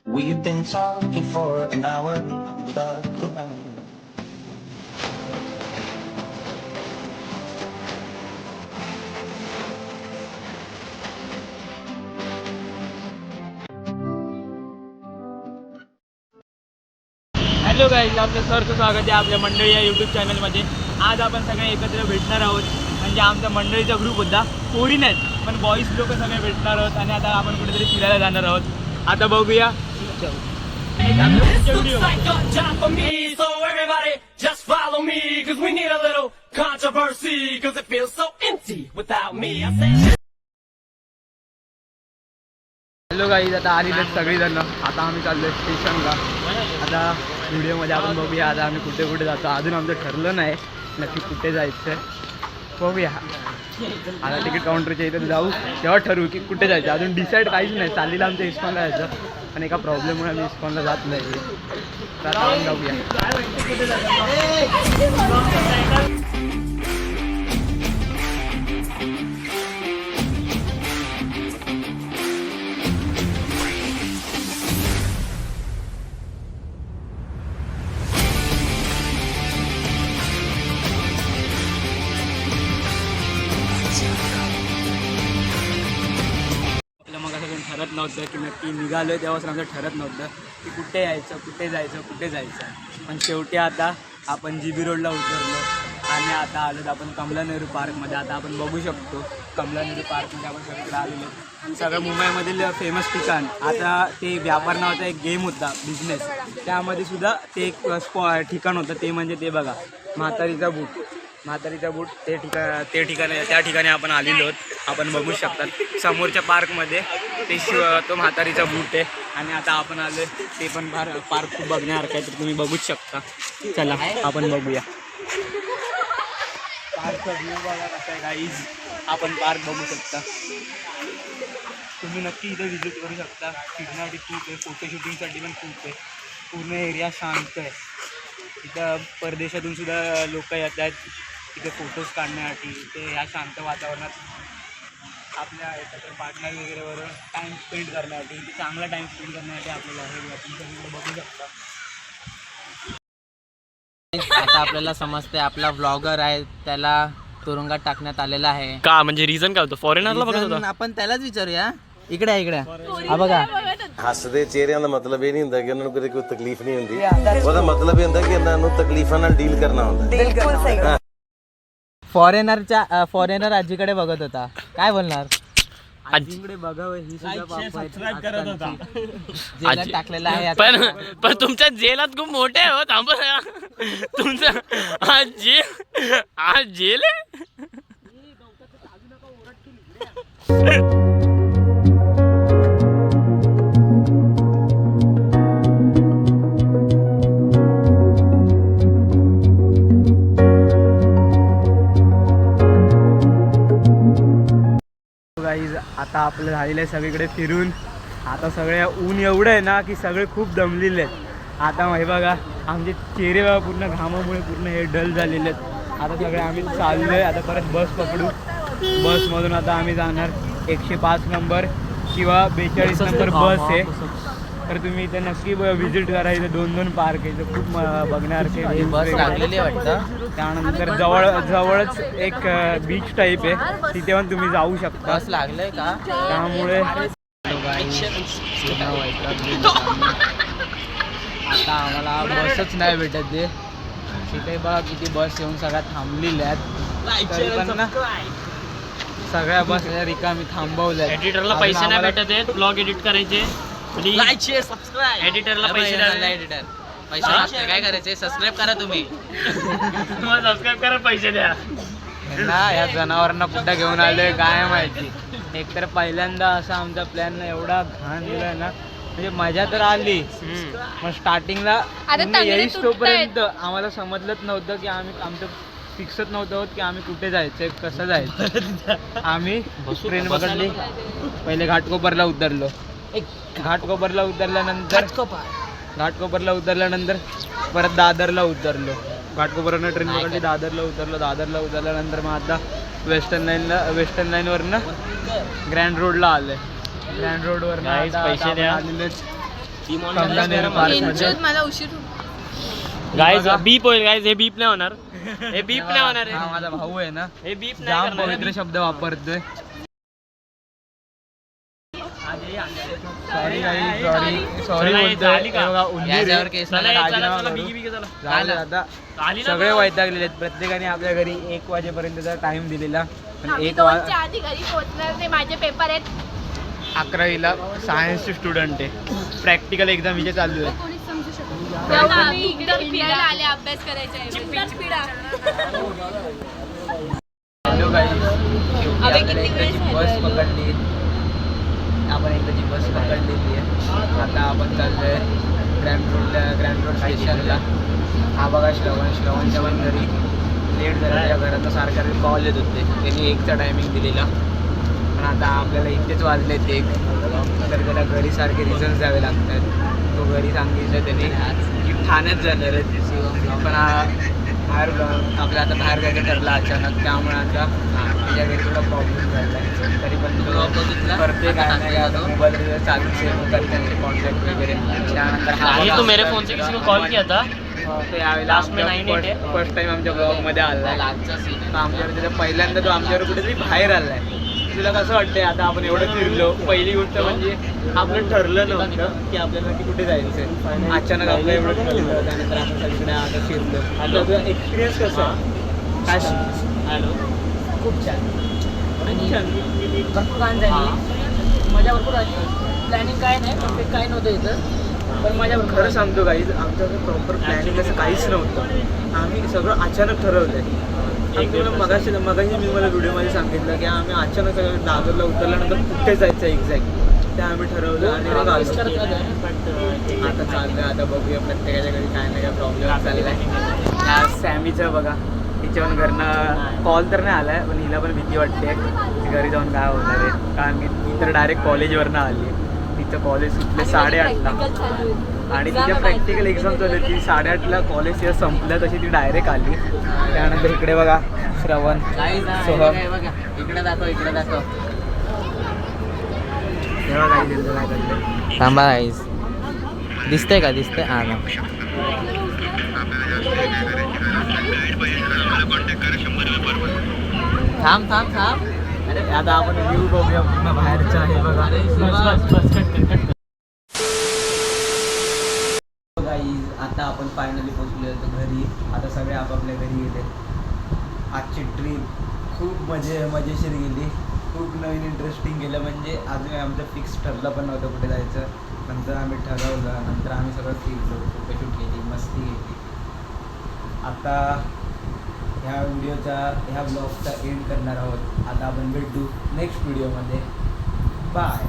We've been talking for an hour without crying. Hello guys, आपलं सरचं स्वागत आहे आपल्या मंडळी या यूट्यूब चॅनलमध्ये. आज आपण सगळे एकत्र भेटणार आहोत. म्हणजे आमचा मंडळीचा ग्रुप होता, पोरी नाहीत पण बॉईज लोक सगळे भेटणार आहोत आणि आता आपण कुठेतरी फिरायला जाणार आहोत. आता बघूया. हॅलो गाईज, आता आलेले सगळीजण. आता आम्ही चाललोय स्टेशनला. आता व्हिडिओमध्ये आपण बघूया आता आम्ही कुठे कुठे जातो. अजून आमचं ठरलं नाही नक्की कुठे जायचं, बघूया. आता तिकीट काउंटरच्या इथे जाऊ, तेव्हा ठरवू की कुठे जायचं. अजून डिसाईड काहीच नाही. चाललेलं आमच्या इस्कॉनला जायचं पण एका प्रॉब्लेममुळे आम्ही इस्कॉनला जात नाही. तर आता आपण जाऊया. ठरत नव्हतं की नक्की निघालो आहे तेव्हाच आमचं ठरत नव्हतं की कुठे यायचं, कुठे जायचं. पण शेवटी आता आपण GB रोडला उतरलो आणि आता आलो आपण कमला नेहरू पार्कमध्ये. आता आपण बघू शकतो कमला नेहरू पार्कमध्ये आपण सगळीकडे आलेलो. सगळं मुंबईमधील फेमस ठिकाण. आता ते व्यापार नावाचा एक गेम होता, बिझनेस, त्यामध्ये सुद्धा ते एक ठिकाण होतं. ते म्हणजे ते बघा, म्हातारीचा बूट त्या ठिकाणी आपण आलेलो आहोत. आपण बघू शकतात समोरच्या पार्कमध्ये तो म्हातारीचा बूट आहे. आणि आता आपण आलो ते पण पार्क खूप बघण्यासारखं आहे, तर तुम्ही बघूच शकता. चला आपण बघूया पार्कचा व्ह्यू. बघा कसं आहे गाईज, आपण पार्क बघू शकता. तुम्ही नक्की इथे व्हिजिट करू शकता. फिरण्यासाठी खूप आहे, फोटोशूटिंगसाठी पण खूप आहे. पूर्ण एरिया शांत आहे. इथं परदेशातून सुद्धा लोक येतात इथे फोटोज काढण्यासाठी. ते ह्या शांत वातावरणात आपल्या एकत्र पार्टनर वगैरे बरोबर टाईम स्पेंड करण्यासाठी, चांगला टाईम स्पेंड करण्यासाठी आपल्याला हे आपण सगळीकडे बघू शकता. आता आपल्याला समजते आपला व्लॉगर आहे त्याला तुरुंगात टाकण्यात आलेला आहे. का म्हणजे रिझन काय होतं? फॉरेनरला बघत होता. आपण त्यालाच विचारूया. इकडे हा बघा, ਹੱਸਦੇ ਚਿਹਰਿਆਂ ਦਾ ਮਤਲਬ ਇਹ ਨਹੀਂ ਹੁੰਦਾ ਕਿ ਉਹਨਾਂ ਨੂੰ ਕਦੇ ਕੋਈ ਤਕਲੀਫ ਨਹੀਂ ਹੁੰਦੀ. ਉਹਦਾ ਮਤਲਬ ਇਹ ਹੁੰਦਾ ਕਿ ਇਹਨਾਂ ਨੂੰ ਤਕਲੀਫਾਂ ਨਾਲ ਡੀਲ ਕਰਨਾ ਹੁੰਦਾ. बिलकुल सही. फॉरेनर आजीकडे बघत होता. काय बोलणार? आजीकडे बघावं ही सबस्क्राईब करत होता. जेलात टाकलेला आहे. पण तुमच्या जेलात खूप मोठे आहे हो. थांबा, तुमचं आज जेल आहे. गाईज, आता आपलं झालेलं आहे सगळीकडे फिरून. आता सगळे ऊन एवढं आहे ना की सगळे खूप दमलेले आहेत. आता हे बघा आमचे चेहरे बघा, पूर्ण घामामुळे पूर्ण हे डल झालेले आहेत. आता सगळे आम्ही चाललो आहे. आता परत बस पकडू. बसमधून आता आम्ही जाणार 105 नंबर किंवा 42 नंबर बस आहे. तर तुम्ही इथे नक्की व्हिजिट करा. इथे 2 पार्क आहे, इथे खूप बघण्यासारखे बस लागलेली वाटतं. त्यानंतर जवळच एक बीच टाईप आहे, तिथे पण तुम्ही जाऊ शकता. बस लागलंय का? त्यामुळे आता आम्हाला बसच नाही भेटत आहे. तिथे बघा किती बस येऊन सगळ्या थांबलेल्या आहेत. तरी पण ना सगळ्या बस रिकामी थांबवल्या. एडिटरला पैसे नाही भेटत आहेत ब्लॉग एडिट करायचे. Like share subscribe. एडिटरला पैसे नाही. एडिटर पैसे काय करायचे? सबस्क्राईब करा तुम्ही. सबस्क्राईब करा, पैसे द्या ना. या जनावरांना कुठं घेऊन आलोय काय माहिती. एकतर पहिल्यांदा असा आमचा प्लॅन एवढा घाण दिला ना, म्हणजे मजा तर आली. मग स्टार्टिंगला येईस तोपर्यंत आम्हाला समजलंच नव्हतं की आमचं फिक्सच नव्हतं की आम्ही कुठे जायचं, कसं जायचं. आम्ही ट्रेन पकडली. पहिले घाटकोपरला उतरलो. घाटकोपरला उतरल्यानंतर परत दादरला उतरलो. घाटकोपरनं ट्रेन पकडली, दादरला उतरल्यानंतर मग आता वेस्टर्न लाईनवरनं ग्रँड रोडला आलं आहे. ग्रँड रोडवर Guys, पैसे द्या. मला उशीर गाईज बीप होईल गाईज, हे बीप नाही होणार, हे बीप नाही होणार हा माझा भाऊ आहे ना, हे बीप जाम नाही करणार पवित्र शब्द वापरतोय. सॉरी चला, हे झाली का? याच्यावर केस सगळे वैतागलेले आहेत. प्रत्येकाने आपल्या घरी 1 वाजेपर्यंतचा टाइम दिलेला. पण आम्ही 1 आधी घरी पोहोचणार नाही, माझे पेपर आहेत. 11वीला सायन्सचे स्टुडंट आहे. प्रॅक्टिकल एक्झाम हिचे चालू आहे. कोणीच समजू शकत नाही. इकडे फिरायला आले, अभ्यास करायचा आहे. हॅलो गाईज, बस पकडली. आपण एकदाची बस पकडलेली आहे. आता आपण चाललोय ग्रँड रोड स्टेशनला. हा बघा श्रवणच्या पण घरी लेट झाला. त्या घरात सारखा कॉल येत होते. त्यांनी 1चा टायमिंग दिलेला, पण आता आपल्याला इथेच वाजलेत 1. तर त्याला घरी सारखे रिझन्स द्यावे लागतात. तो घरी सांगितलं त्याने की ठाण्यात जाणार आहे. पण बाहेर आपल्या आता बाहेर जायचं ठरलं अचानक, त्यामुळे आता त्याच्या घरी थोडा प्रॉब्लेम झाला आहे. तरी पण तो करते काय नाही काय मोबाईल चालू सेव्ह करतात कॉन्टॅक्ट वगैरे. त्यानंतर ये तो मेरे फोन से किसी को कॉल किया था. तो यावेळेला Last में 988 फर्स्ट टाइम आमच्या ब्लॉगमध्ये आला आहे. तर आमच्यावर त्याच्या पहिल्यांदा तो आमच्यावर कुठेतरी बाहेर आला आहे. तुला कसं वाटतंय आता आपण एवढं फिरलो? पहिली गोष्ट म्हणजे आपलं ठरलं नव्हतं की आपल्याला की कुठे जायचं आहे. अचानक आपलं एवढं ठरलं, त्यानंतर आपण सगळीकडे आता फिरलो. आता तुझा एक्सपिरियन्स कसा आहे? हॅलो. खूप छान. आणि भरपूर गाण झाली, मजा भरपूर आली. प्लॅनिंग काय नाही, परफेक्ट काय नव्हतं इथं, पण मजा भरपूर. खरं सांगतो गाईज, आमच्याकडे प्रॉपर प्लॅनिंग असं काहीच नव्हतं. आम्ही सगळं अचानक ठरवलं आहे. मगाशी मी मला व्हिडिओमध्ये सांगितलं की आम्ही अचानक दादरला उतरल्यानंतर कुठे जायचं एक्झॅक्ट ते आम्ही ठरवलं. आणि मग आलो. आता चाललं, आता बघूया प्रत्येकाच्या घरी काय नाही काय प्रॉब्लेम चालला आहे. ह्या सॅमीचं बघा, तिच्यावर घरनं कॉल तर नाही आला आहे, पण हिला पण भीती वाटते की घरी जाऊन काय होणार आहे. कारण की ती तर डायरेक्ट कॉलेजवरनं आली. तिचं कॉलेज सुटले 8:30ला आणि तिच्या प्रॅक्टिकल एक्झाम चालू होती. 8:30ला कॉलेज तिथं संपलं, तशी ती डायरेक्ट आली. त्यानंतर इकडे बघा श्रवण, सोहम. इकडे दाखव, इकडे दाखव. तेव्हा काही त्यांचं काय करते. थांबा गाईज, दिसतंय का? दिसतंय. हा ना. थांब. अरे आता आपण व्ह्यू बघूया पूर्ण बाहेरचं आहे बघा. गाईज, आता आपण फायनली पोहोचलो होतो घरी. आता सगळे आपापल्या घरी गेले. आजची ट्रिप खूप मजेशीर गेली. खूप नवीन इंटरेस्टिंग गेलं. म्हणजे अजून आमचं फिक्स ठरलं पण नव्हतं कुठे जायचं. नंतर आम्ही ठरवलं, नंतर आम्ही सगळं फिरलो, फोटोशूट केली, मस्ती केली. आता ह्या ब्लॉगचा एंड करणार आहोत. आता आपण भेटू नेक्स्ट व्हिडिओमध्ये. बाय.